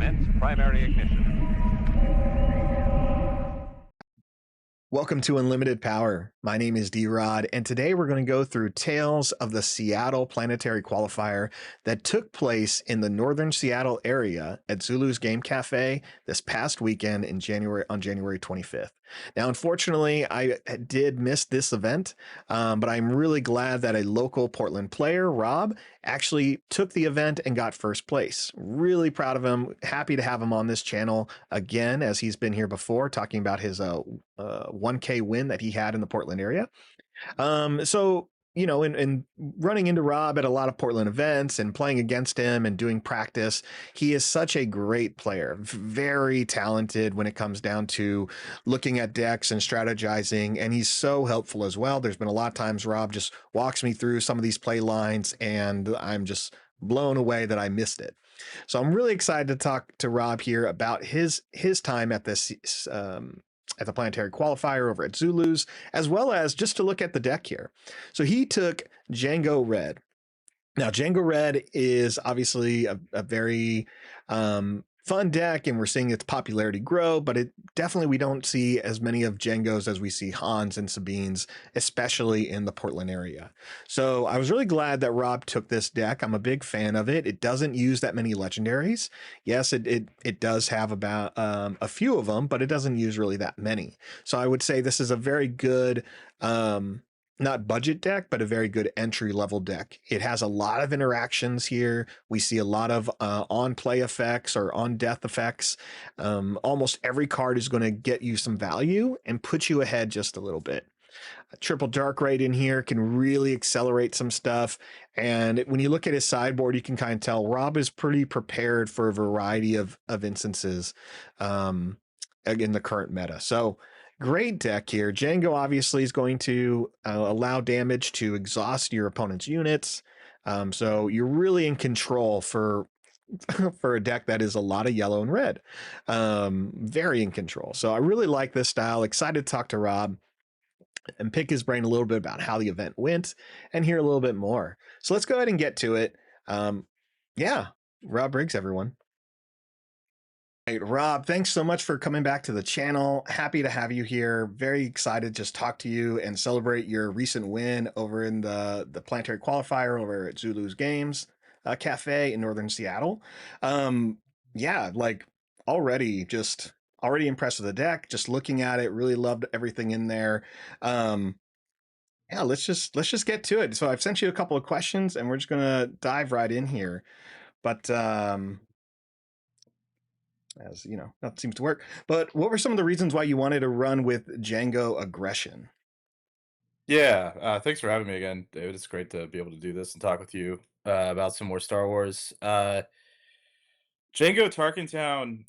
Commence primary ignition. Welcome to Unlimited Power. My name is D-Rod, and today we're going to go through tales of the Seattle Planetary Qualifier that took place in the northern Seattle area at Zulus Game Cafe this past weekend on January 25th. Now, unfortunately, I did miss this event, but I'm really glad that a local Portland player, Rob, actually took the event and got first place. Really proud of him. Happy to have him on this channel again, as he's been here before, talking about his 1K win that he had in the Portland area. So, you know, and running into Rob at a lot of Portland events and playing against him and doing practice, he is such a great player, very talented when it comes down to looking at decks and strategizing. And he's so helpful as well. There's been a lot of times Rob just walks me through some of these play lines and I'm just blown away that I missed it. So I'm really excited to talk to Rob here about his time at this at the Planetary Qualifier over at Zulus, as well as just to look at the deck here. So he took Django Red. Now, Django Red is obviously a very fun deck, and we're seeing its popularity grow, but we don't see as many of Djangos as we see Hans and Sabines, especially in the Portland area. So I was really glad that Rob took this deck. I'm a big fan of it. It doesn't use that many legendaries. Yes, it does have about a few of them, but it doesn't use really that many. So I would say this is a very good not budget deck, but a very good entry level deck. It has a lot of interactions here. We see a lot of on play effects or on death effects. Almost every card is going to get you some value and put you ahead just a little bit. A triple dark raid in here can really accelerate some stuff. And when you look at his sideboard, you can kind of tell Rob is pretty prepared for a variety of instances in the current meta. So great deck here. Django obviously is going to allow damage to exhaust your opponent's units. So you're really in control for a deck that is a lot of yellow and red. Very in control. So I really like this style. Excited to talk to Rob and pick his brain a little bit about how the event went and hear a little bit more. So let's go ahead and get to it. Yeah, Rob Briggs, everyone. Right, Rob, thanks so much for coming back to the channel. Happy to have you here. Very excited to just talk to you and celebrate your recent win over in the Planetary Qualifier over at Zulus Games Cafe in northern Seattle. Yeah, like already impressed with the deck. Just looking at it, really loved everything in there. Yeah, let's just get to it. So I've sent you a couple of questions, and we're just gonna dive right in here. But as you know, that seems to work. But what were some of the reasons why you wanted to run with Django Aggression? Yeah, thanks for having me again, David. It's great to be able to do this and talk with you about some more Star Wars. Django Tarkentown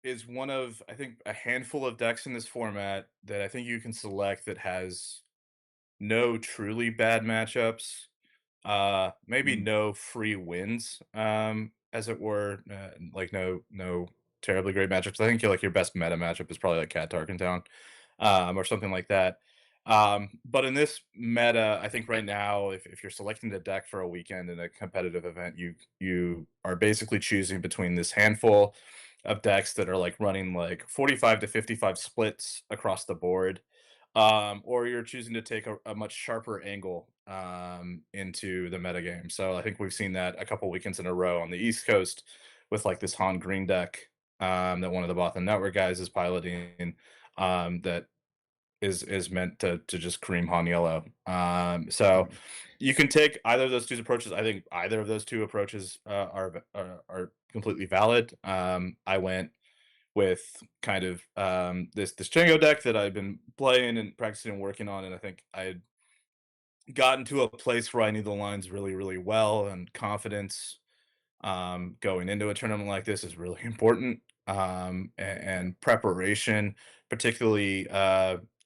is one of, I think, a handful of decks in this format that I think you can select that has no truly bad matchups, maybe no free wins, as it were, like no terribly great matchups. I think your best meta matchup is probably like Cat Tarkentown, or something like that. But in this meta, I think right now, if you're selecting the deck for a weekend in a competitive event, you are basically choosing between this handful of decks that are like running like 45 to 55 splits across the board, or you're choosing to take a much sharper angle into the metagame. So I think we've seen that a couple weekends in a row on the East Coast with like this Han Green deck that one of the Bothan Network guys is piloting, that is meant to just cream Han Yellow. So you can take either of those two approaches. I think either of those two approaches are completely valid. I went with kind of this Django deck that I've been playing and practicing and working on, and I think I had gotten to a place where I knew the lines really, really well, and confidence going into a tournament like this is really important. And preparation, particularly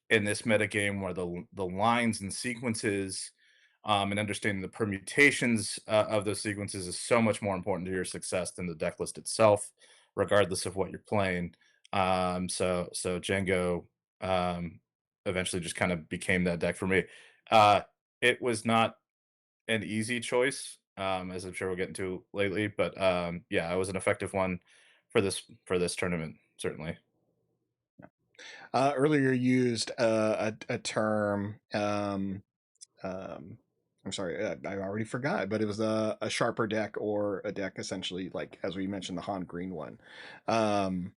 in this meta game where the lines and sequences, and understanding the permutations of those sequences is so much more important to your success than the deck list itself, regardless of what you're playing. So Django eventually just kind of became that deck for me. It was not an easy choice. as I'm sure we'll get into lately. But yeah, it was an effective one for this tournament, certainly. Earlier used a term. Um, I'm sorry, I already forgot, but it was a sharper deck or a deck essentially like as we mentioned the Han Green one. Um,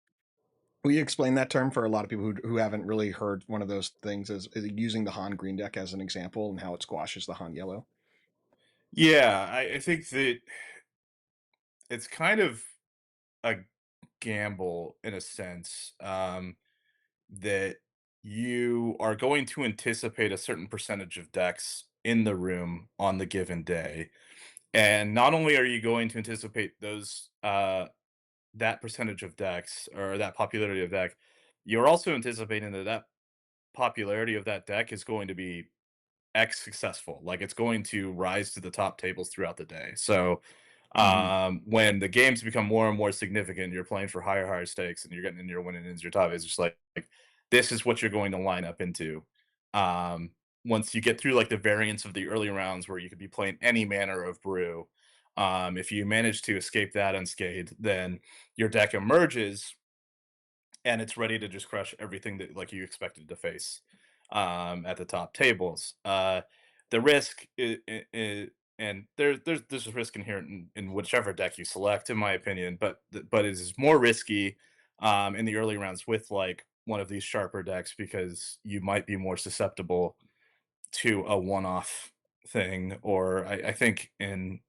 will you explain that term for a lot of people who haven't really heard one of those things is using the Han Green deck as an example and how it squashes the Han Yellow? Yeah, I think that it's kind of a gamble in a sense, that you are going to anticipate a certain percentage of decks in the room on the given day. And not only are you going to anticipate those that percentage of decks or that popularity of deck, you're also anticipating that that popularity of that deck is going to be X successful. Like it's going to rise to the top tables throughout the day. So Mm-hmm. when the games become more and more significant, you're playing for higher stakes, and you're getting in your winning ends, your top. It's just like this is what you're going to line up into. Um, Once you get through like the variants of the early rounds, where you could be playing any manner of brew, if you manage to escape that unscathed, then your deck emerges and it's ready to just crush everything that like you expected to face at the top tables. The risk and there's a risk inherent in whichever deck you select, in my opinion, but it is more risky in the early rounds with like one of these sharper decks because you might be more susceptible to a one-off thing. Or I think in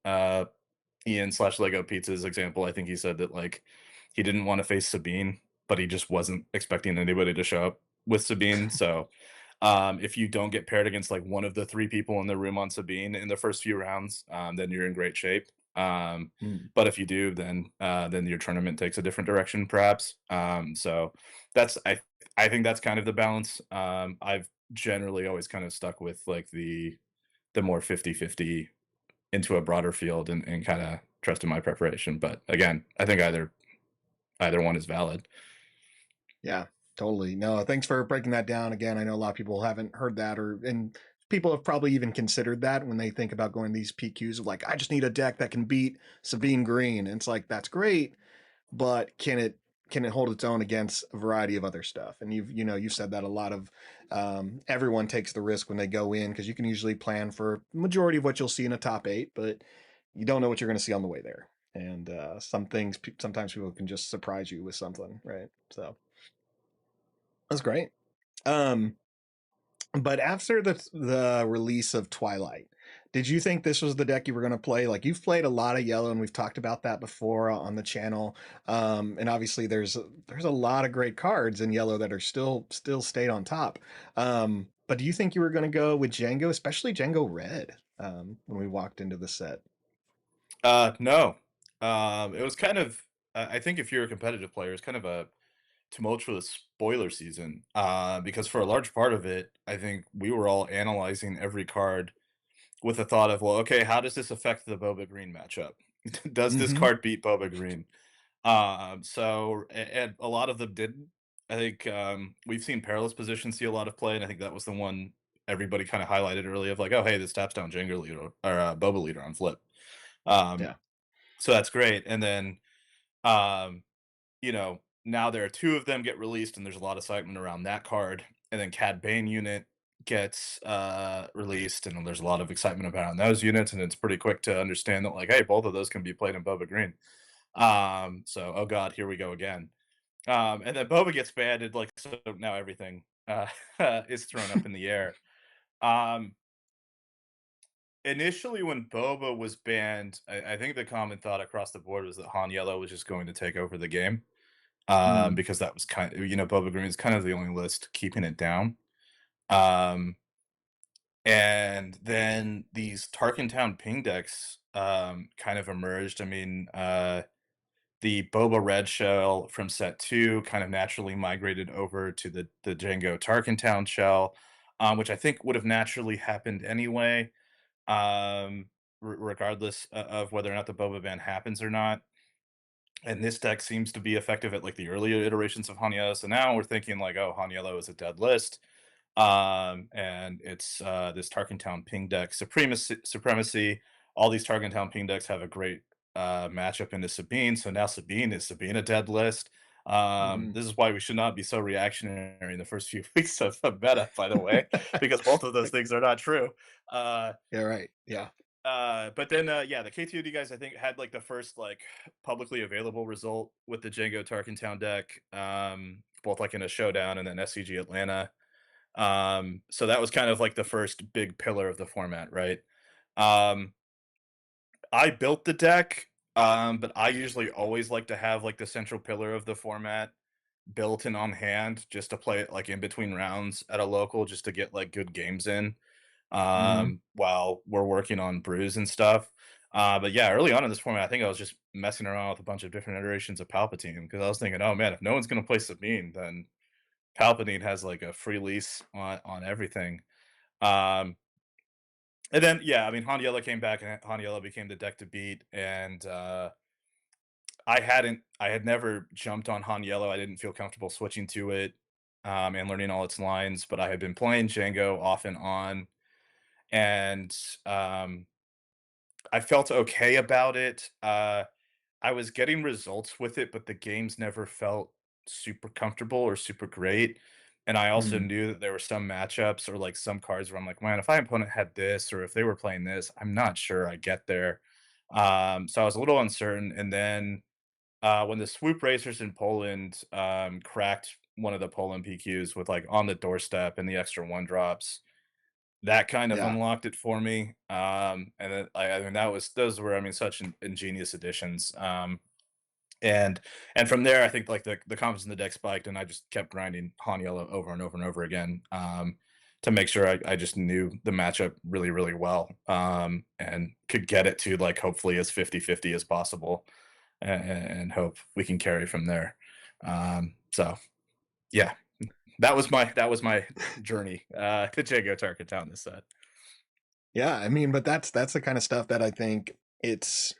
Ian slash Lego Pizza's example, I think he said that like he didn't want to face Sabine, but he just wasn't expecting anybody to show up with Sabine. So if you don't get paired against like one of the three people in the room on Sabine in the first few rounds, then you're in great shape. But if you do, then your tournament takes a different direction, perhaps. So that's I think that's kind of the balance. I've generally always kind of stuck with like the more 50-50 into a broader field and kind of trusted my preparation. But again, I think either one is valid. Yeah, totally. No, thanks for breaking that down again. I know a lot of people haven't heard that, or and people have probably even considered that when they think about going these PQs of like, I just need a deck that can beat Sabine Green. And it's like that's great, but can it hold its own against a variety of other stuff? And you've said that a lot of everyone takes the risk when they go in because you can usually plan for majority of what you'll see in a top eight, but you don't know what you're going to see on the way there. And some things sometimes people can just surprise you with something, right? So that's great. Um, but after the release of Twilight, did you think this was the deck you were going to play? Like you've played a lot of yellow, and we've talked about that before on the channel. And obviously, there's a lot of great cards in yellow that are still stayed on top. But do you think you were going to go with Django, especially Django Red, when we walked into the set? No, it was kind of. I think if you're a competitive player, it's kind of a tumultuous spoiler season. Because for a large part of it, I think we were all analyzing every card with the thought of, well, okay, how does this affect the Boba Green matchup? Does this Mm-hmm. card beat Boba Green? And a lot of them didn't. I think we've seen Perilous Position see a lot of play, and I think that was the one everybody kind of highlighted early of like, oh, hey, this taps down Jenga leader or Boba leader on flip. Um, Yeah. so that's great. And then um, now there are two of them get released, and there's a lot of excitement around that card. And then Cad Bane unit gets released, and there's a lot of excitement around those units, and it's pretty quick to understand that like, hey, both of those can be played in Boba Green. So oh god, here we go again. And then Boba gets banded, like so now everything is thrown up in the air. Um, Initially, when Boba was banned, I think the common thought across the board was that Han Yellow was just going to take over the game. Mm. Because that was kind of, Boba Green is kind of the only list keeping it down. Um, and then these Tarkin Town ping decks kind of emerged. I mean, the Boba Red shell from set two kind of naturally migrated over to the Django Tarkin Town shell, which I think would have naturally happened anyway, regardless of whether or not the Boba ban happens or not. And this deck seems to be effective at like the earlier iterations of Hanyo. So now we're thinking like, oh, Hanyelo is a dead list. And it's this Tarkin Town ping deck supremacy. all these Target Town ping decks have a great matchup into Sabine. So now Sabine a dead list. Mm. This is why we should not be so reactionary in the first few weeks of meta, by the way, because both of those things are not true. Uh, Yeah, right. Yeah. but then, yeah, the KTOD guys, I think, had like the first like publicly available result with the Django Tarkentown deck, both like in a showdown and then SCG Atlanta. So that was kind of like the first big pillar of the format, right? Um, I built the deck, but I usually always like to have like the central pillar of the format built and on hand just to play it like in between rounds at a local just to get like good games in Mhm. while we're working on brews and stuff. But yeah, early on in this format, I think I was just messing around with a bunch of different iterations of Palpatine because I was thinking, oh man, if no one's gonna play Sabine, then Palpatine has like a free lease on everything. Um, and then yeah, I mean Han Yellow came back and Han Yellow became the deck to beat, and I had never jumped on Han Yellow. I didn't feel comfortable switching to it and learning all its lines, but I had been playing Django off and on, and um, I felt okay about it. I was getting results with it, but the games never felt super comfortable or super great. And I also Mhm. knew that there were some matchups or like some cards where I'm like, man, if my opponent had this or if they were playing this, I'm not sure I get there. So I was a little uncertain. And then when the swoop racers in Poland cracked one of the Poland PQs with like on the doorstep and the extra one drops, that kind of Yeah. unlocked it for me. And then, I mean, that was those were, I mean, such ingenious additions. And from there, I think like the confidence in the deck spiked, and I just kept grinding Han Yellow over and over and over again to make sure I just knew the matchup really, really well and could get it to like hopefully as 50-50 as possible and hope we can carry from there. So yeah, that was my journey to Jago Target Town this set. Yeah, I mean, but that's the kind of stuff that I think it's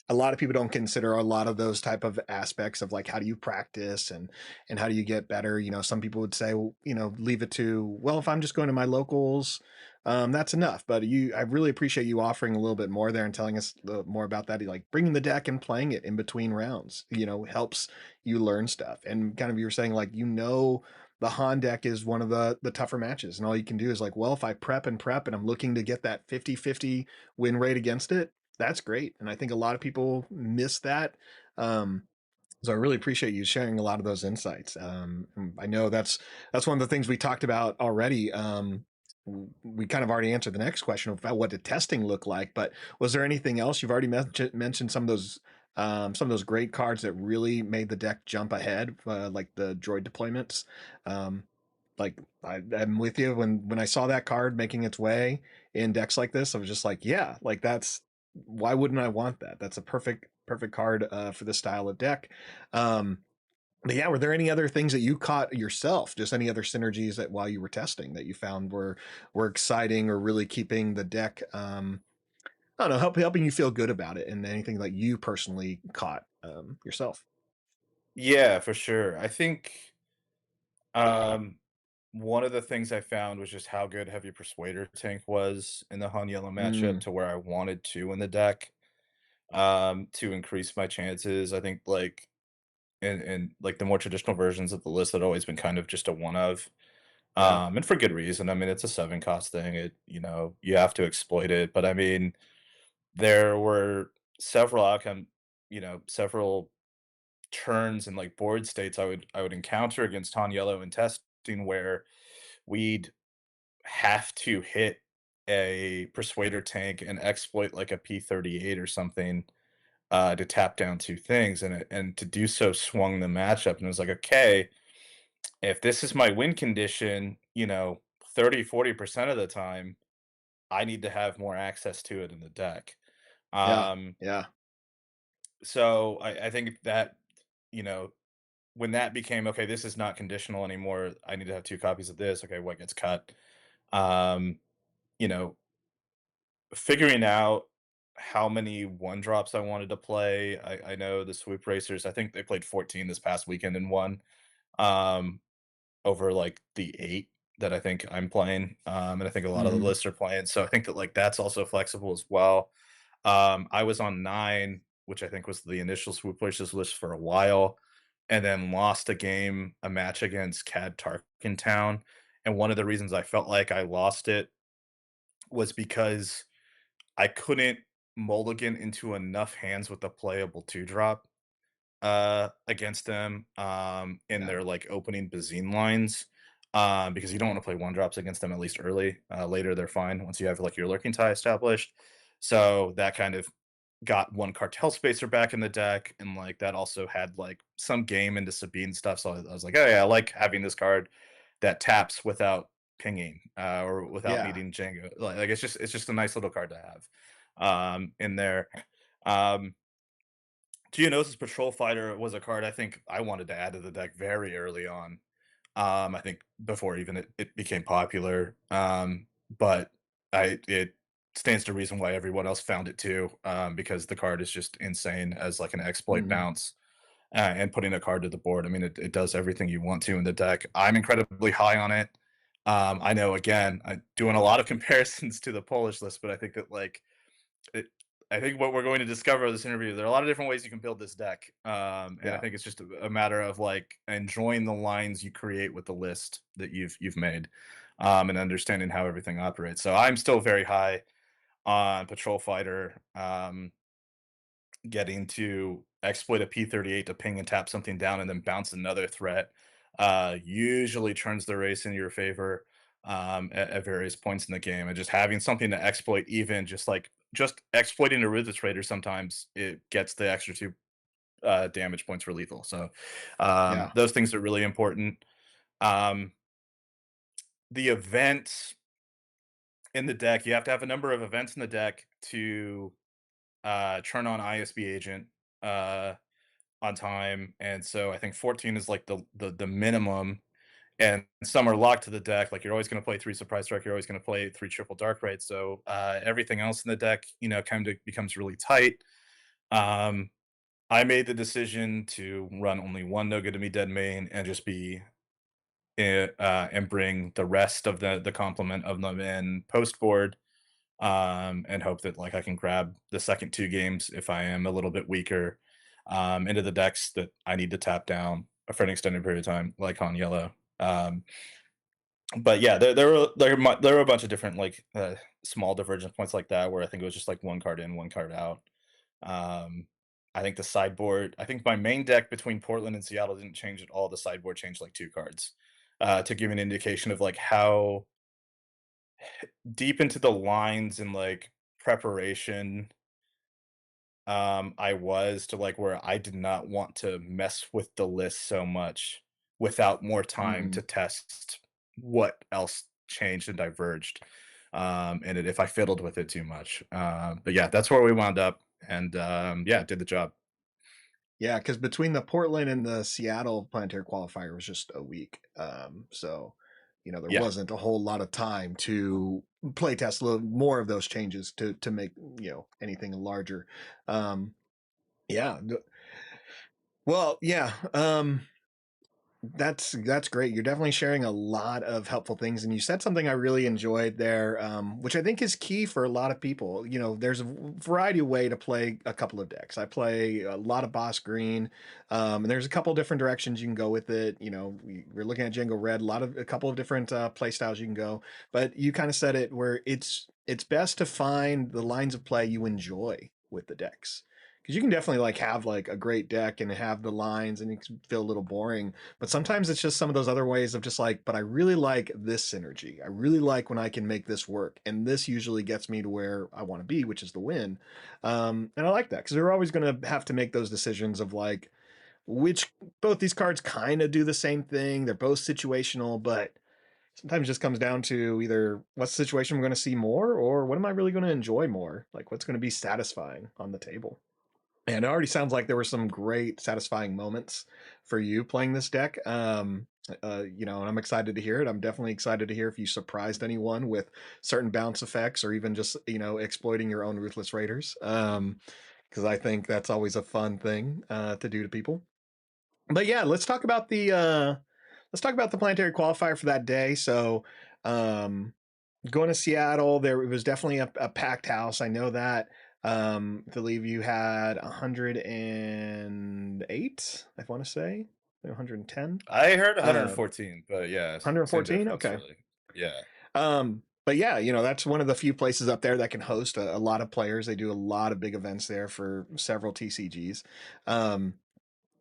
a lot of people don't consider a lot of those type of aspects of like how do you practice and how do you get better. Some people would say, well, leave it to, well, if I'm just going to my locals, that's enough. But I really appreciate you offering a little bit more there and telling us a little more about that. Like bringing the deck and playing it in between rounds, helps you learn stuff. And kind of you're saying like, the Han deck is one of the tougher matches. And all you can do is like, well, if I prep and I'm looking to get that 50-50 win rate against it, that's great. And I think a lot of people miss that. Um, so I really appreciate you sharing a lot of those insights. I know that's one of the things we talked about already. We kind of already answered the next question about what did testing look like, but was there anything else? You've already mentioned some of those great cards that really made the deck jump ahead, like the droid deployments. Um, like I'm with you when I saw that card making its way in decks like this, I was just like, yeah, like that's why wouldn't I want that? That's a perfect card for this style of deck. Um, but yeah, were there any other things that you caught yourself? Just any other synergies that while you were testing that you found were exciting or really keeping the deck? I don't know, helping you feel good about it, and anything that you personally caught yourself. Yeah, for sure. I think um, one of the things I found was just how good Heavy Persuader Tank was in the Han Yellow matchup Mm, to where I wanted to in the deck to increase my chances. I think like in like the more traditional versions of the list had always been kind of just a one of. yeah. And for good reason. I mean, it's a 7 cost thing. You have to exploit it. But I mean, there were several outcome, several turns and like board states I would encounter against Han Yellow in testing where we'd have to hit a persuader tank and exploit like a P-38 or something to tap down two things, and to do so swung the matchup, and it was like, okay, if this is my win condition, 30-40% of the time, I need to have more access to it in the deck. Yeah. Um, Yeah. so I think that, you know, when that became, okay, this is not conditional anymore. I need to have 2 copies of this. Okay, what gets cut? Um, you know, figuring out how many one drops I wanted to play. I know the swoop racers, I think they played 14 this past weekend and won. Um, over like the 8 that I think I'm playing. And I think a lot of the Mhm. lists are playing. So I think that like that's also flexible as well. I was on 9, which I think was the initial Swoop Wishes list for a while, and then lost a match against Cad Tarkentown. And one of the reasons I felt like I lost it was because I couldn't mulligan into enough hands with a playable 2-drop against them in Yeah. their like opening Bazine lines. Because you don't want to play 1-drops against them at least early. Later they're fine once you have like your lurking tie established. So that kind of got one cartel spacer back in the deck, and like that also had like some game into Sabine stuff. So I was like, oh yeah, I like having this card that taps without pinging or without Yeah. needing Django. Like it's just a nice little card to have in there. Um, Geonosis Patrol Fighter was a card I think I wanted to add to the deck very early on. I think before even it became popular. But it stands to reason why everyone else found it too, because the card is just insane as like an exploit Mhm. bounce and putting a card to the board. I mean, it does everything you want to in the deck. I'm incredibly high on it. I know again, I'm doing a lot of comparisons to the Polish list, but I think that like it, I think what we're going to discover in this interview, there are a lot of different ways you can build this deck, and I Yeah. think it's just a matter of like enjoying the lines you create with the list that you've made, and understanding how everything operates. So I'm still very high on Patrol Fighter, getting to exploit a P38 to ping and tap something down and then bounce another threat, usually turns the race in your favor at various points in the game. And just having something to exploit, even just exploiting a Ruthless Raider, sometimes it gets the extra 2 damage points for lethal. So Yeah. those things are really important. Um, the events in the deck, you have to have a number of events in the deck to turn on ISB agent. On time, and so I think 14 is like the minimum, and some are locked to the deck. Like you're always going to play 3 Surprise Strike, you're always going to play 3 Triple Dark Raid. So everything else in the deck, kind of becomes really tight. Um, I made the decision to run only one No Good to Me Dead main and just be and bring the rest of the complement of them in post board, and hope that like I can grab the second 2 games if I am a little bit weaker, into the decks that I need to tap down for an extended period of time, like on yellow. But yeah, there were a bunch of different like small divergence points like that where I think it was just like one card in, one card out. Um, I think the sideboard. I think my main deck between Portland and Seattle didn't change at all. The sideboard changed like 2 cards to give an indication of like how deep into the lines and like preparation I was to like where I did not want to mess with the list so much without more time Mhm. to test what else changed and diverged. And if I fiddled with it too much. But yeah, that's where we wound up. And yeah, did the job. Yeah, because between the Portland and the Seattle Planetary Qualifier was just a week. So, there Yeah. wasn't a whole lot of time to play test a little more of those changes to make, anything larger. Um, yeah. Well, yeah. That's great. You're definitely sharing a lot of helpful things, and you said something I really enjoyed there, which I think is key for a lot of people. There's a variety of way to play a couple of decks. I play a lot of Boss Green, and there's a couple different directions you can go with it. We're looking at Django Red, a couple of different play styles you can go. But you kind of said it where it's best to find the lines of play you enjoy with the decks. Because you can definitely like have like a great deck and have the lines and it can feel a little boring, but sometimes it's just some of those other ways of just like, but I really like this synergy. I really like when I can make this work. And this usually gets me to where I want to be, which is the win. And I like that because we're always going to have to make those decisions of like, which both these cards kind of do the same thing. They're both situational, but sometimes it just comes down to either what situation we're going to see more or what am I really going to enjoy more? Like what's going to be satisfying on the table. And it already sounds like there were some great, satisfying moments for you playing this deck. And I'm excited to hear it. I'm definitely excited to hear if you surprised anyone with certain bounce effects or even just, exploiting your own Ruthless Raiders. Because I think that's always a fun thing to do to people. But yeah, let's talk about the planetary qualifier for that day. So, um, going to Seattle, there it was definitely a packed house. I know that. I believe you had 108, I want to say, 110. I heard Uh, 114, but yeah, same 114. difference, Okay. really. Yeah. But yeah, that's one of the few places up there that can host a lot of players. They do a lot of big events there for several TCGs. Um,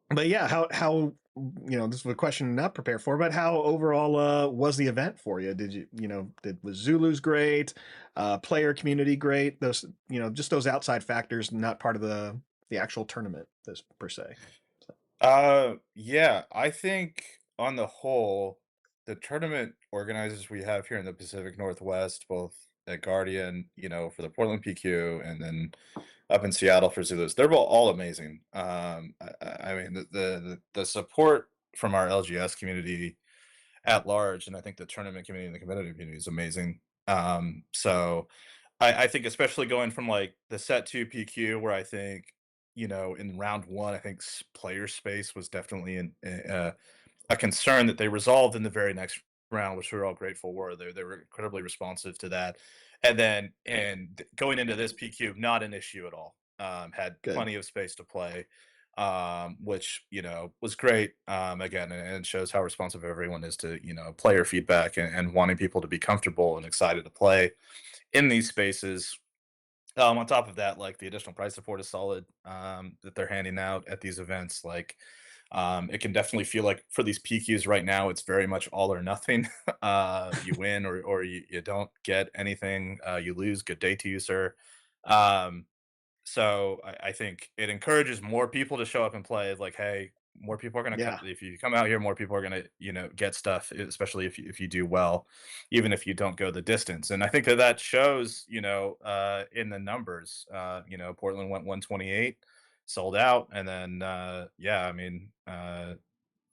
but yeah, how this is a question not prepared for, but how overall was the event for you? Did did was Zulus great, player community great? Those just those outside factors, not part of the actual tournament, this per se. So, Yeah, I think on the whole, the tournament organizers we have here in the Pacific Northwest, both at Guardian, for the Portland PQ, and then up in Seattle for Zulus, they're all amazing. I mean, the support from our LGS community at large, and I think the tournament community and the competitive community is amazing. So I think especially going from like the set two PQ, where I think in round one, I think player space was definitely a concern that they resolved in the very next round, which we're all grateful were. They were incredibly responsive to that, and then going into this PQ, not an issue at all. Had good. plenty of space to play, which was great. Again, and it shows how responsive everyone is to player feedback and wanting people to be comfortable and excited to play in these spaces. On top of that, like the additional price support is solid that they're handing out at these events. Like, it can definitely feel like for these PQs right now, it's very much all or nothing. You win or you don't get anything. You lose. Good day to you, sir. Um, so I think it encourages more people to show up and play. Like, hey, more people are going to come. Yeah, If you come out here, more people are going to, get stuff, especially if you do well, even if you don't go the distance. And I think that shows, in the numbers. Portland went 128, sold out. And then, yeah, I mean,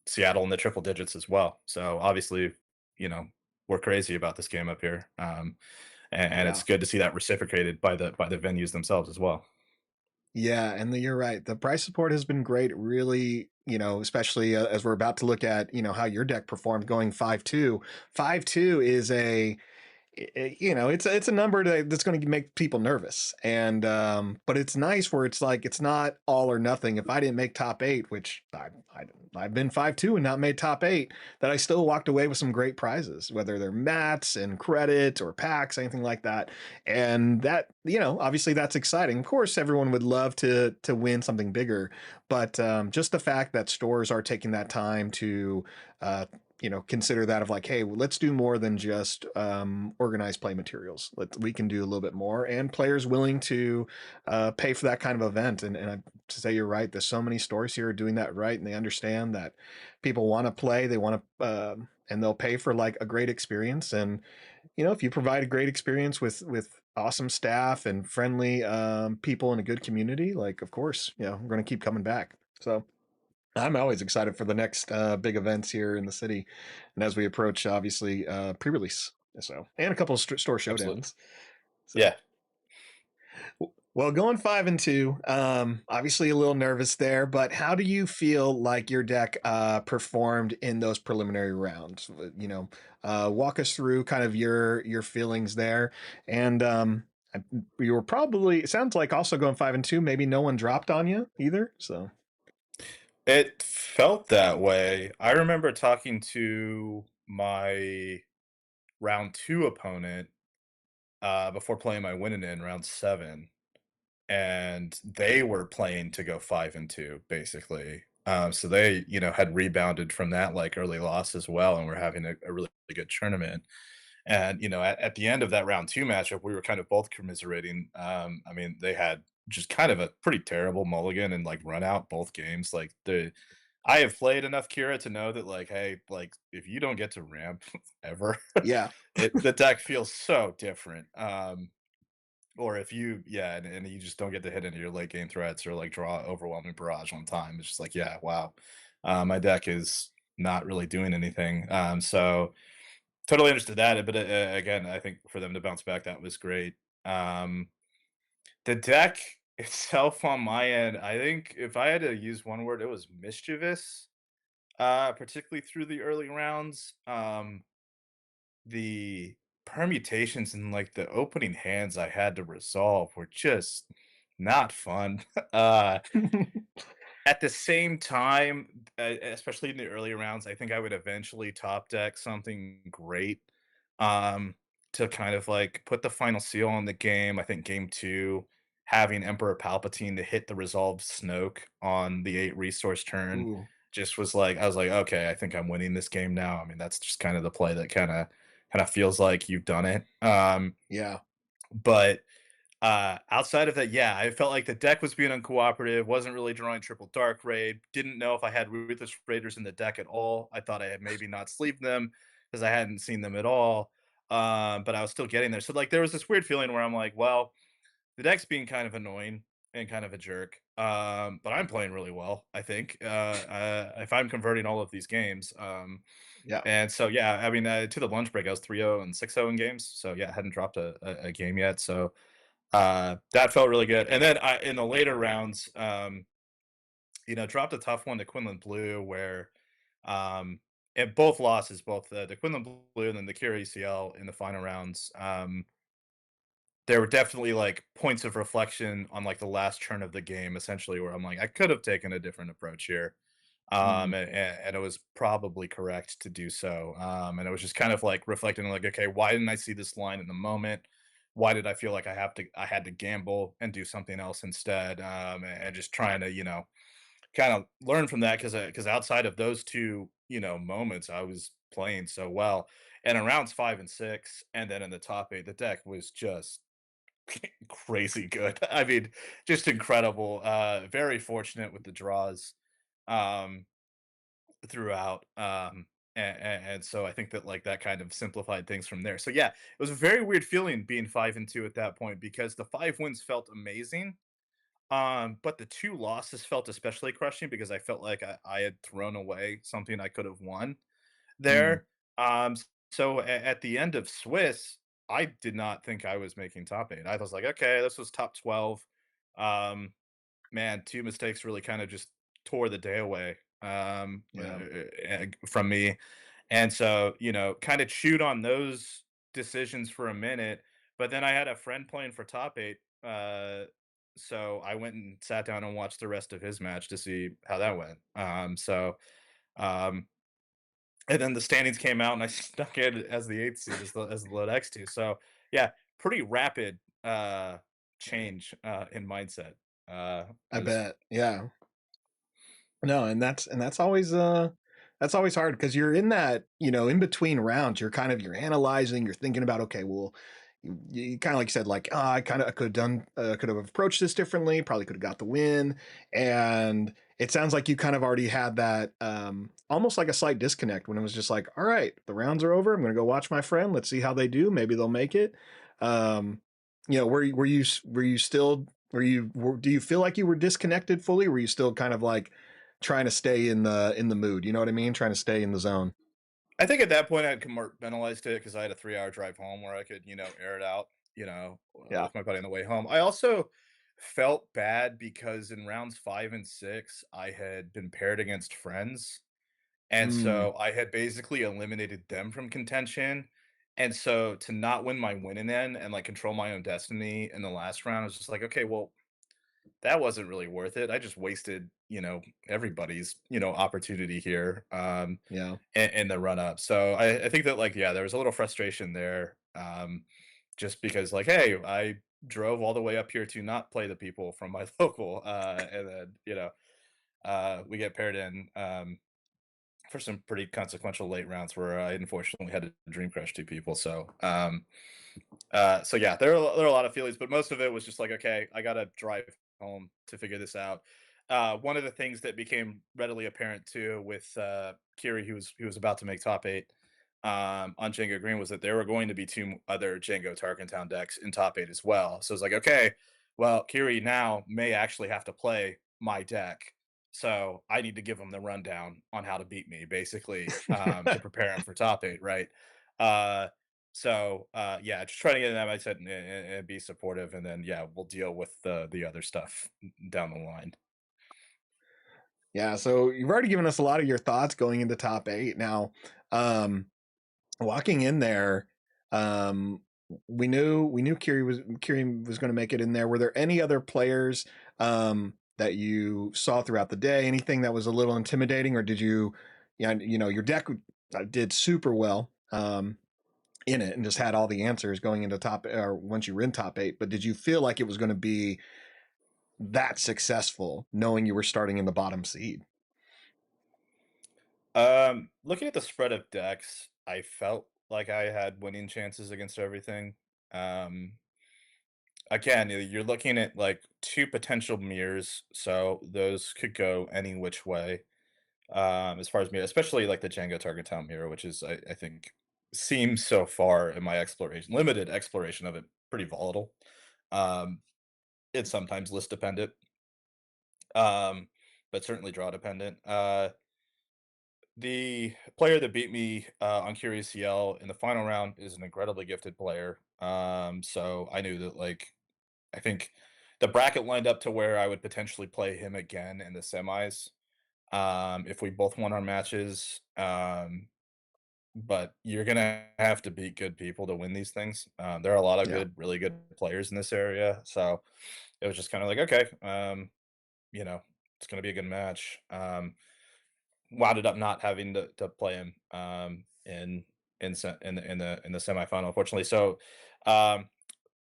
Seattle in the triple digits as well. So obviously, you know, we're crazy about this game up here. And yeah. it's good to see that reciprocated by the venues themselves as well. Yeah, and you're right. The price support has been great. Really, especially as we're about to look at, how your deck performed going 5-2. 5-2 is it's a number that's going to make people nervous, and but it's nice where it's like it's not all or nothing. If I didn't make top eight, which I've been 5-2 and not made top eight, that I still walked away with some great prizes, whether they're mats and credit or packs, anything like that. And that obviously that's exciting. Of course, everyone would love to win something bigger, but just the fact that stores are taking that time to consider that of like, hey, let's do more than just organized play materials. We can do a little bit more, and players willing to pay for that kind of event. And to say you're right, there's so many stores here doing that right, and they understand that people want to play, they want to, and they'll pay for like a great experience. And if you provide a great experience with awesome staff and friendly people in a good community, like of course, we're going to keep coming back. So I'm always excited for the next big events here in the city, and as we approach, obviously, pre-release. So, and a couple of store Absolutely. showdowns. So, Yeah. well, going 5-2, obviously a little nervous there, but how do you feel like your deck performed in those preliminary rounds? Walk us through kind of your feelings there, and you were probably, it sounds like, also going 5-2. Maybe no one dropped on you either. So, It felt that way. I remember talking to my round 2 opponent, before playing my winning in round 7, and they were playing to go 5-2, basically. So they, had rebounded from that, like, early loss as well, and were having a really good tournament. And, at the end of that round 2 matchup, we were kind of both commiserating. I mean, they had just kind of a pretty terrible mulligan and, like, run out both games. Like, I have played enough Kira to know that, like, hey, like, if you don't get to ramp ever, yeah, the deck feels so different. Or if you yeah, and you just don't get to hit into your late game threats or, like, draw overwhelming barrage on time, it's just like, yeah, wow, my deck is not really doing anything. So totally understood that, but, again, I think for them to bounce back, that was great. Um, the deck itself on my end, I think if I had to use one word, it was mischievous, particularly through the early rounds. The permutations and, like, the opening hands I had to resolve were just not fun. uh At the same time, especially in the early rounds, I think I would eventually top deck something great, um, to kind of, like, put the final seal on the game. I think game 2, having Emperor Palpatine to hit the resolved Snoke on the 8 resource turn Ooh, just was like I was like, "Okay, I think I'm winning this game now." I mean, that's just kind of the play that kinda feels like you've done it. yeah. But outside of that, yeah, I felt like the deck was being uncooperative, wasn't really drawing triple dark raid, didn't know if I had Ruthless Raiders in the deck at all. I thought I had maybe not sleeved them because I hadn't seen them at all. But I was still getting there. So like there was this weird feeling where I'm like, well, the deck's being kind of annoying and kind of a jerk. But I'm playing really well, I think. If I'm converting all of these games. Yeah. And so yeah, I mean to the lunch break, I was 3-0 and 6-0 in games. So yeah, I hadn't dropped a game yet. So that felt really good. And then in the later rounds, dropped a tough one to Quinlan Blue where, um, and both losses, both the Quinlan Blue and then the Cure ECL in the final rounds. There were definitely like points of reflection on like the last turn of the game, essentially, where I'm like, I could have taken a different approach here. Mm, And it was probably correct to do so. And it was just kind of like reflecting, like, okay, why didn't I see this line in the moment? Why did I feel like I had to gamble and do something else instead? And just trying to, kind of learn from that because outside of those two, moments, I was playing so well. And in rounds 5 and 6, and then in the top 8, the deck was just crazy good. I mean, just incredible. Very fortunate with the draws. Um, throughout. And so I think that like that kind of simplified things from there. So yeah, it was a very weird feeling being 5-2 at that point because the 5 wins felt amazing. But the 2 losses felt especially crushing because I felt like I had thrown away something I could have won mm, there. So at the end of Swiss, I did not think I was making top 8. I was like, okay, this was top 12. Um, Man, 2 mistakes really kinda just tore the day away, yeah. from me, and so, kinda chewed on those decisions for a minute, but then I had a friend playing for top 8, so I went and sat down and watched the rest of his match to see how that went, um, and then the standings came out, and I stuck in as the 8th seed as the load X2, so, yeah, pretty rapid, change, in mindset, I was bet. Yeah. No, and that's always hard because you're in that, in between rounds, you're analyzing, you're thinking about, okay, well, you kind of like said, like, I could have done, could have approached this differently, probably could have got the win. And it sounds like you kind of already had that, almost like a slight disconnect when it was just like, all right, the rounds are over. I'm going to go watch my friend. Let's see how they do. Maybe they'll make it. Um, were you still, do you feel like you were disconnected fully? Were you still kind of like, trying to stay in the mood, you know what I mean? Trying to stay in the zone. I think at that point I'd compartmentalized it because I had a 3-hour drive home where I could, air it out, Yeah. with my buddy on the way home. I also felt bad because in rounds 5 and 6, I had been paired against friends. And Mm, so I had basically eliminated them from contention. And so to not win my win in end and like control my own destiny in the last round, I was just like, okay, well, that wasn't really worth it. I just wasted, everybody's, opportunity here. yeah. In the run up. So I think that like yeah, there was a little frustration there, just because like hey, I drove all the way up here to not play the people from my local, and then we get paired in for some pretty consequential late rounds where I unfortunately had to dream crush 2 people. So yeah, there are a lot of feelings, but most of it was just like, okay, I gotta drive home to figure this out. One of the things that became readily apparent too with Kiri, who was about to make top 8 on Django Green, was that there were going to be 2 other Django Tarkentown decks in top 8 as well. So it's like, okay, well, Kiri now may actually have to play my deck. So I need to give him the rundown on how to beat me, basically, to prepare him for top 8, right? Uh, yeah, just try to get in that mindset and be supportive, and then yeah, we'll deal with the other stuff down the line. Yeah, so you've already given us a lot of your thoughts going into top 8. Now, um, walking in there, we knew Kiri was going to make it in there. Were there any other players that you saw throughout the day? Anything that was a little intimidating, or did you, yeah, your deck did super well in it and just had all the answers going into top or once you were in top eight. But did you feel like it was going to be that successful, knowing you were starting in the bottom seed? Looking at the spread of decks, I felt like I had winning chances against everything. Um, Again, you're looking at like two potential mirrors, so those could go any which way. As far as mirror, especially like the Django Target Town mirror, which is I think seems so far in my limited exploration of it, pretty volatile. Um, it's sometimes list dependent, um, but certainly draw dependent. The player that beat me on Curious CL in the final round is an incredibly gifted player. So I knew that like I think the bracket lined up to where I would potentially play him again in the semis if we both won our matches. But you're gonna have to beat good people to win these things. There are a lot of Yeah. really good players in this area, so it was just kind of like, okay, you know, it's gonna be a good match. Wound up not having to play him in the semifinal, unfortunately. So, um,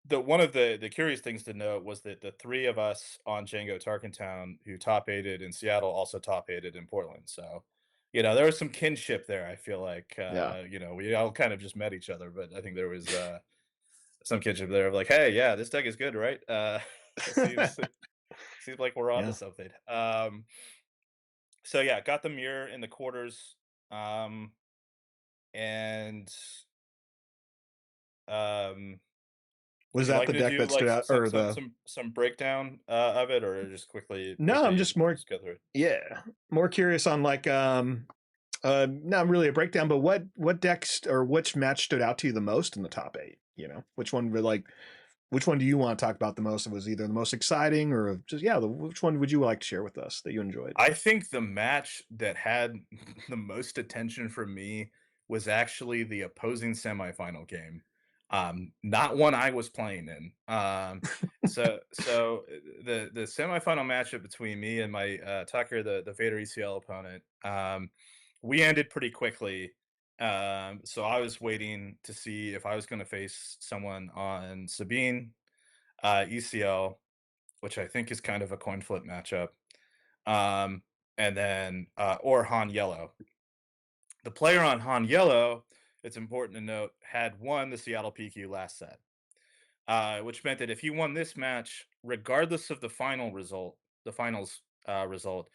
the one of the curious things to note was that the three of us on Django Tarkentown who top aided in Seattle also top aided in Portland. So, there was some kinship there. I feel like Yeah. we all kind of just met each other, but I think there was some kinship there of like, hey, yeah, this deck is good, right? Seems seems like we're onto Yeah. something. So yeah, got the mirror in the quarters, um, and um, would Was you that like the me to deck do that like stood out, or the? some breakdown of it, or just No, I'm quickly just more, just go through it? yeah, more curious on like not really a breakdown, but what decks or which match stood out to you the most in the top eight? Which one would like which one do you want to talk about the most? It was either the most exciting or just, yeah, which one would you like to share with us that you enjoyed? I think the match that had the most attention from me was actually the opposing semifinal game. Not one I was playing in. The semifinal matchup between me and my Tucker, the Vader ECL opponent, we ended pretty quickly. So I was waiting to see if I was going to face someone on Sabine ECL, which I think is kind of a coin flip matchup, um, and then or Han Yellow. The player on Han Yellow, it's important to note, had won the Seattle PQ last set, which meant that if he won this match, regardless of the final result, the finals result,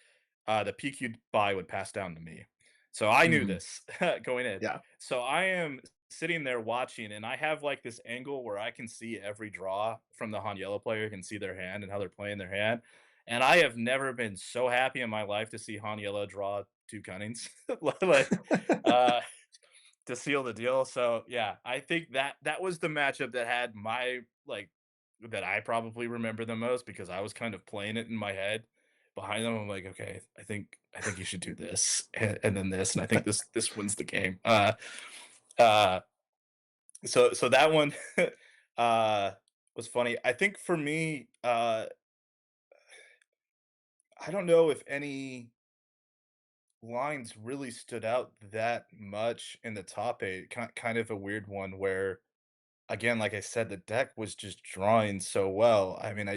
the PQ buy would pass down to me. So I knew Mhm. this going in. Yeah. So I am sitting there watching, and I have like this angle where I can see every draw from the Han Yellow player, can see their hand and how they're playing their hand. And I have never been so happy in my life to see Han Yellow draw two Cunnings. like uh to seal the deal. So yeah, I think that was the matchup that had my like that I probably remember the most because I was kind of playing it in my head behind them. I'm like, okay, I think you should do this and then this, and I think this wins the game. Uh so that one uh was funny. I think for me, I don't know if any lines really stood out that much in the top eight. Kind of a weird one where again, like I said, the deck was just drawing so well. I mean,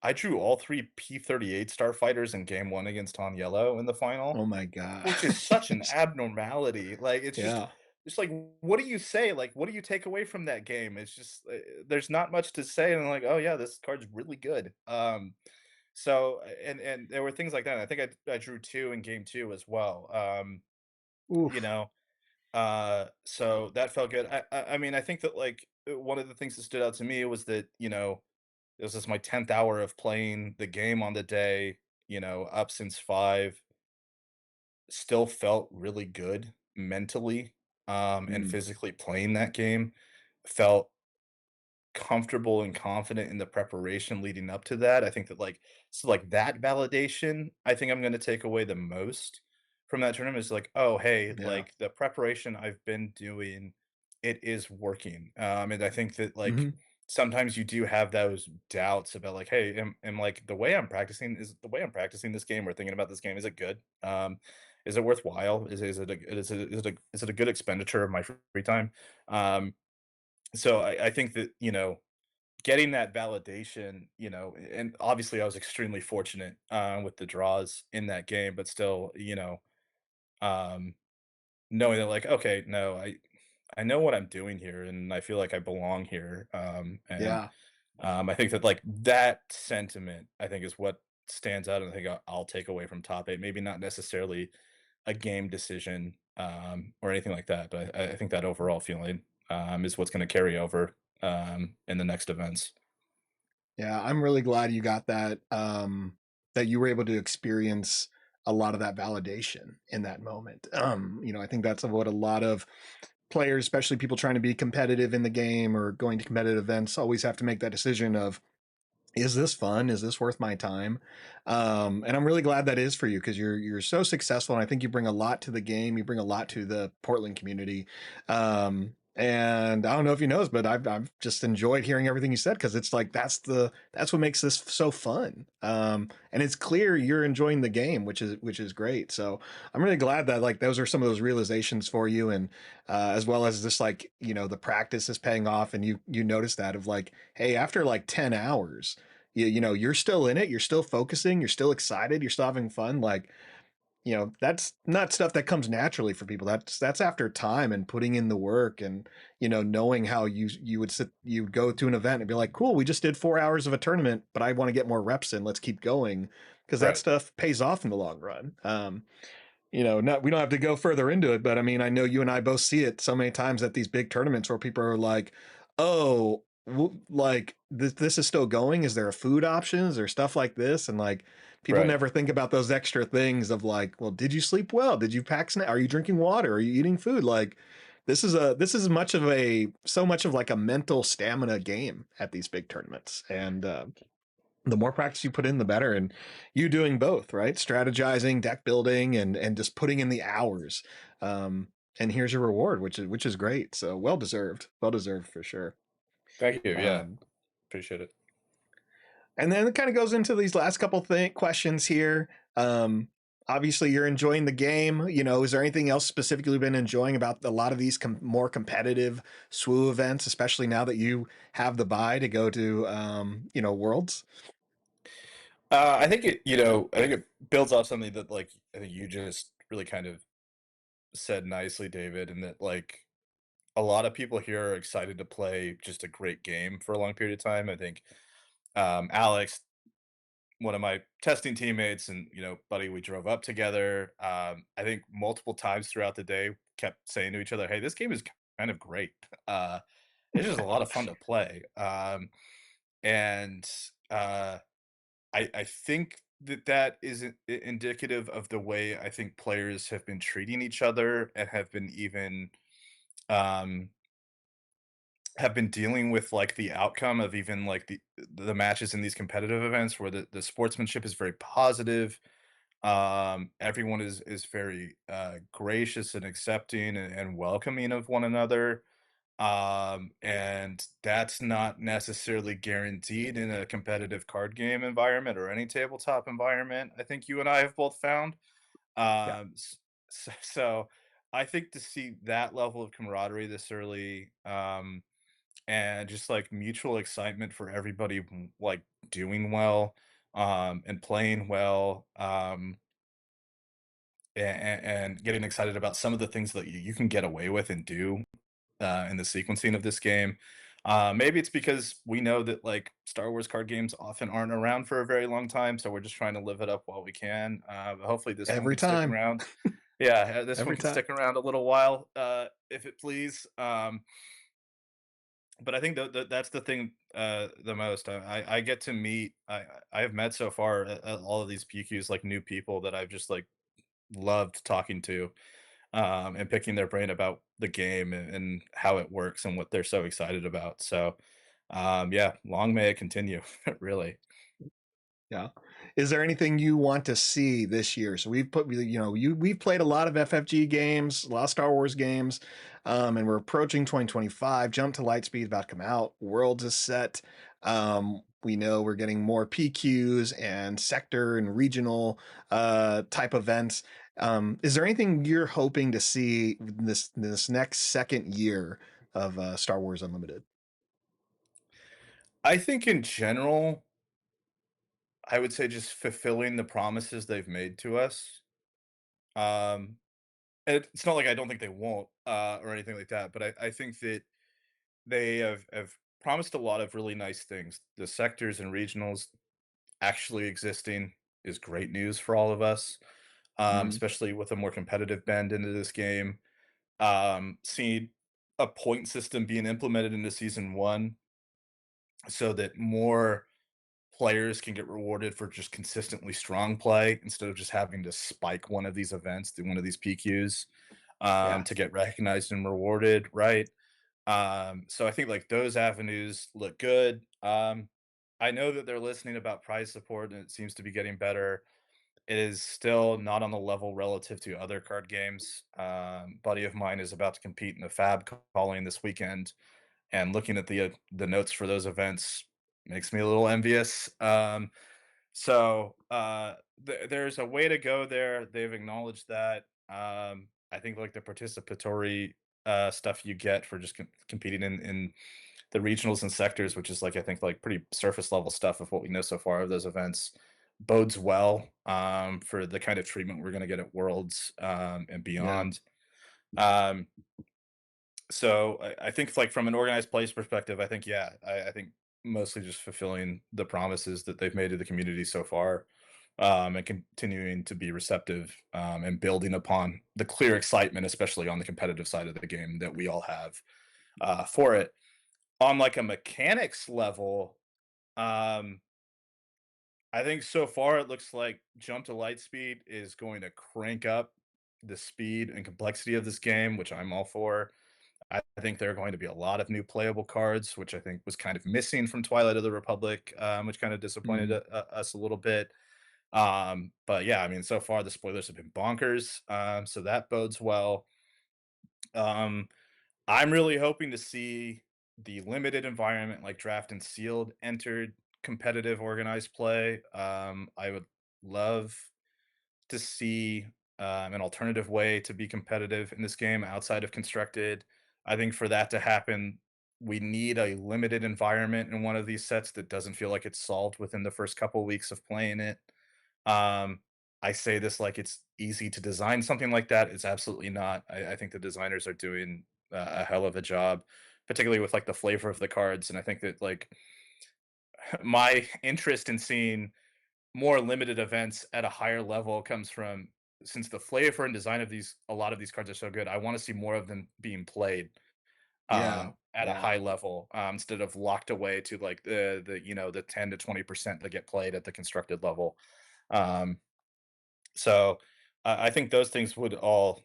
I drew all 3 P-38 starfighters in game 1 against Han Yellow in the final, Oh my god. which is such an abnormality. Like, Yeah. it's like, what do you say? Like, what do you take away from that game? It's just, there's not much to say, and I'm like, "Oh, yeah, this card's really good." And there were things like that. I think I drew 2 in game 2 as well, you Oof. know? So that felt good. I mean, I think that like one of the things that stood out to me was that this is my 10th hour of playing the game on the day. Up since 5, still felt really good mentally, and Mm. physically playing that game. Felt comfortable and confident in the preparation leading up to that. I think that like that validation, I think I'm gonna take away the most from that tournament is like, oh hey, Yeah. like the preparation I've been doing it is working. And I think that like Hmm. sometimes you do have those doubts about like, hey, am like the way I'm practicing this game or thinking about this game, is it good? Is it worthwhile? Is it a good expenditure of my free time? Um, so I think that, getting that validation, and obviously I was extremely fortunate with the draws in that game, but still, um, knowing that like, okay, no, I know what I'm doing here, and I feel like I belong here. And Yeah. I think that like that sentiment, I think, is what stands out, and I think I'll take away from top eight. Maybe not necessarily a game decision or anything like that, but I think that overall feeling is what's going to carry over in the next events. Yeah, I'm really glad you got that. That you were able to experience a lot of that validation in that moment. I think that's what a lot of players, especially people trying to be competitive in the game or going to competitive events, always have to make that decision of, is this fun? Is this worth my time? And I'm really glad that is for you because you're so successful, and I think you bring a lot to the game. You bring a lot to the Portland community. And I don't know if you know this, but I've just enjoyed hearing everything you said because it's like that's what makes this so fun. And it's clear you're enjoying the game, which is great. So I'm really glad that like those are some of those realizations for you, and as well as just like the practice is paying off, and you notice that of like, hey, after like 10 hours you're still in it, you're still focusing, you're still excited, you're still having fun. Like, that's not stuff that comes naturally for people. That's after time and putting in the work, and knowing how you would go to an event and be like, cool, we just did 4 hours of a tournament, but I want to get more reps in, let's keep going, because that Right. stuff pays off in the long run. Not, we don't have to go further into it, but I mean, I know you and I both see it so many times at these big tournaments where people are like, "Oh, like this is still going. Is there a food options or stuff like this?" And like, people Right. never think about those extra things of like, "Well, did you sleep well? Did you pack snack? Are you drinking water? Are you eating food?" Like, this is so much of like a mental stamina game at these big tournaments, and the more practice you put in, the better. And you doing both, right? Strategizing, deck building, and just putting in the hours. Um, and here's your reward, which is great. So well deserved for sure. Thank you. Yeah. Um, Appreciate it. and then it kind of goes into these last couple questions here. Um, Obviously, you're enjoying the game. Is there anything else specifically you've been enjoying about a lot of these more competitive SWU events, especially now that you have the buy to go to, Worlds? I think it builds off something that like I think you just really kind of said nicely, David, and that like a lot of people here are excited to play just a great game for a long period of time. I think Alex, one of my testing teammates, and buddy, we drove up together. I think multiple times throughout the day, kept saying to each other, "Hey, this game is kind of great. Uh, it's just a lot of fun to play." And I think that is indicative of the way I think players have been treating each other and um, have been dealing with like the outcome of even like the matches in these competitive events where the sportsmanship is very positive. Everyone is very gracious and accepting and welcoming of one another. And that's not necessarily guaranteed in a competitive card game environment or any tabletop environment. I think you and I have both found. Yeah. So I think to see that level of camaraderie this early, and just like mutual excitement for everybody like doing well, and playing well, and getting excited about some of the things that you can get away with and do in the sequencing of this game. Maybe it's because we know that like Star Wars card games often aren't around for a very long time, so we're just trying to live it up while we can. But hopefully, this one Every can stick time. around. Yeah, this one Every can time. stick around a little while, if it please. But I think that's the thing the most. I get to meet. I have met so far all of these PQs like new people that I've just like loved talking to, and picking their brain about the game and how it works and what they're so excited about. So, yeah, long may it continue. Really. Yeah. Is there anything you want to see this year? So we've played a lot of FFG games, a lot of Star Wars games, and we're approaching 2025. Jump to Lightspeed about to come out. Worlds is set. We know we're getting more PQs and sector and regional type events. Is there anything you're hoping to see this next second year of Star Wars Unlimited? I think in general, I would say just fulfilling the promises they've made to us. Um, and it's not like I don't think they won't, or anything like that, but I think that they have promised a lot of really nice things. The sectors and regionals actually existing is great news for all of us, Mhm. especially with a more competitive bend into this game. Seeing a point system being implemented into season one so that more players can get rewarded for just consistently strong play instead of just having to spike one of these events, do one of these PQs, Yeah. to get recognized and rewarded, right? So I think like those avenues look good. I know that they're listening about prize support and it seems to be getting better. It is still not on the level relative to other card games. Buddy of mine is about to compete in the Fab calling this weekend, and looking at the notes for those events makes me a little envious. There's a way to go there. They've acknowledged that. I think like the participatory stuff you get for just competing in the regionals and sectors, which is like I think like pretty surface level stuff of what we know so far of those events, bodes well for the kind of treatment we're going to get at Worlds and Yeah. beyond. Um, I think like from an organized place perspective, I think yeah, I think mostly just fulfilling the promises that they've made to the community so far, and continuing to be receptive and building upon the clear excitement, especially on the competitive side of the game that we all have for it. On like a mechanics level, um, I think so far it looks like Jump to Lightspeed is going to crank up the speed and complexity of this game, which I'm all for. I think there are going to be a lot of new playable cards, which I think was kind of missing from Twilight of the Republic, which kind of disappointed Mhm. us a little bit. But yeah, I mean, so far the spoilers have been bonkers, so that bodes well. Um, I'm really hoping to see the limited environment like draft and sealed entered competitive organized play. I would love to see an alternative way to be competitive in this game outside of constructed. I think for that to happen, we need a limited environment in one of these sets that doesn't feel like it's solved within the first couple weeks of playing it. Um, I say this like it's easy to design something like that. It's absolutely not. I think the designers are doing a hell of a job, particularly with like the flavor of the cards. And I think that like my interest in seeing more limited events at a higher level comes from since the flavor and design of these a lot of these cards are so good, I wanna see more of them being played, Yeah. at a Yeah. high level, instead of locked away to, like, the 10 to 20% that get played at the constructed level. Um, so, I think those things would all,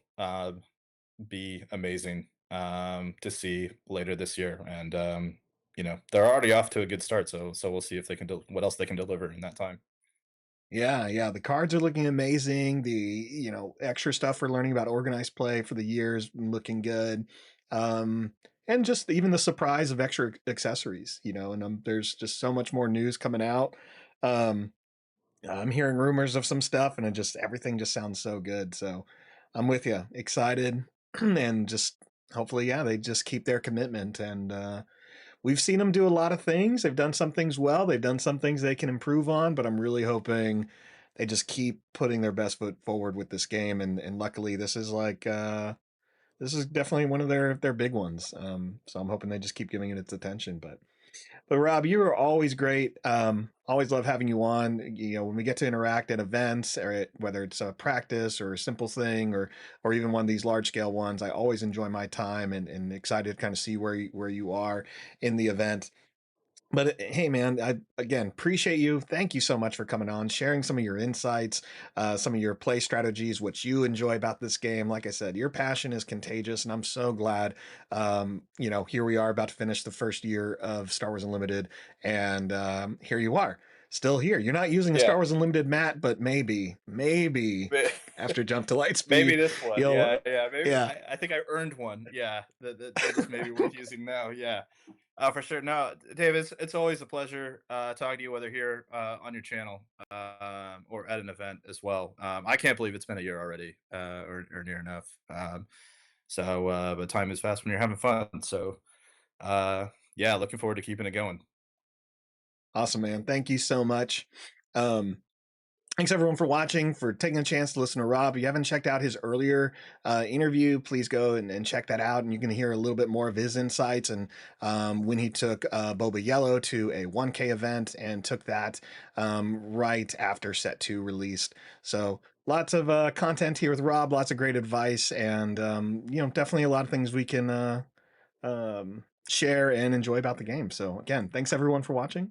be amazing, to see later this year, and, they're already off to a good start, so we'll see if they can what else they can deliver in that time. Yeah, yeah, the cards are looking amazing. The, extra stuff we're learning about organized play for the years looking good. And just even the surprise of extra accessories, and there's just so much more news coming out. Um, I'm hearing rumors of some stuff and everything just sounds so good. So I'm with you, excited and just hopefully, yeah, they just keep their commitment and we've seen them do a lot of things. They've done some things well. They've done some things they can improve on, but I'm really hoping they just keep putting their best foot forward with this game. And luckily, this is definitely one of their big ones. So I'm hoping they just keep giving it its attention. But Rob, you are always great. Always love having you on. When we get to interact at events, whether it's a practice or a simple thing, or even one of these large scale ones, I always enjoy my time and excited to kind of see where you are in the event. But hey, man, I again appreciate you. Thank you so much for coming on, sharing some of your insights, some of your play strategies, what you enjoy about this game. Like I said, your passion is contagious, and I'm so glad. Here we are about to finish the first year of Star Wars Unlimited, and here you are. still here. You're not using a Star Yeah. Wars Unlimited mat, but maybe May after Jump to maybe Lightspeed, this one. you'll, Yeah, maybe yeah. I think I earned one. Yeah, that is maybe worth using now. Yeah. For sure. No, Dave, it's always a pleasure talking to you, whether here on your channel or at an event as well. I can't believe it's been a year already, or near enough. But time is fast when you're having fun. So, yeah, looking forward to keeping it going. Awesome, man. Thank you so much. Um, Thanks everyone for watching, for taking a chance to listen to Rob. If you haven't checked out his earlier interview, please go and check that out, and you can hear a little bit more of his insights and when he took Boba Yellow to a 1K event and took that right after Set 2 released. So lots of content here with Rob, lots of great advice, and definitely a lot of things we can share and enjoy about the game. So again, thanks everyone for watching.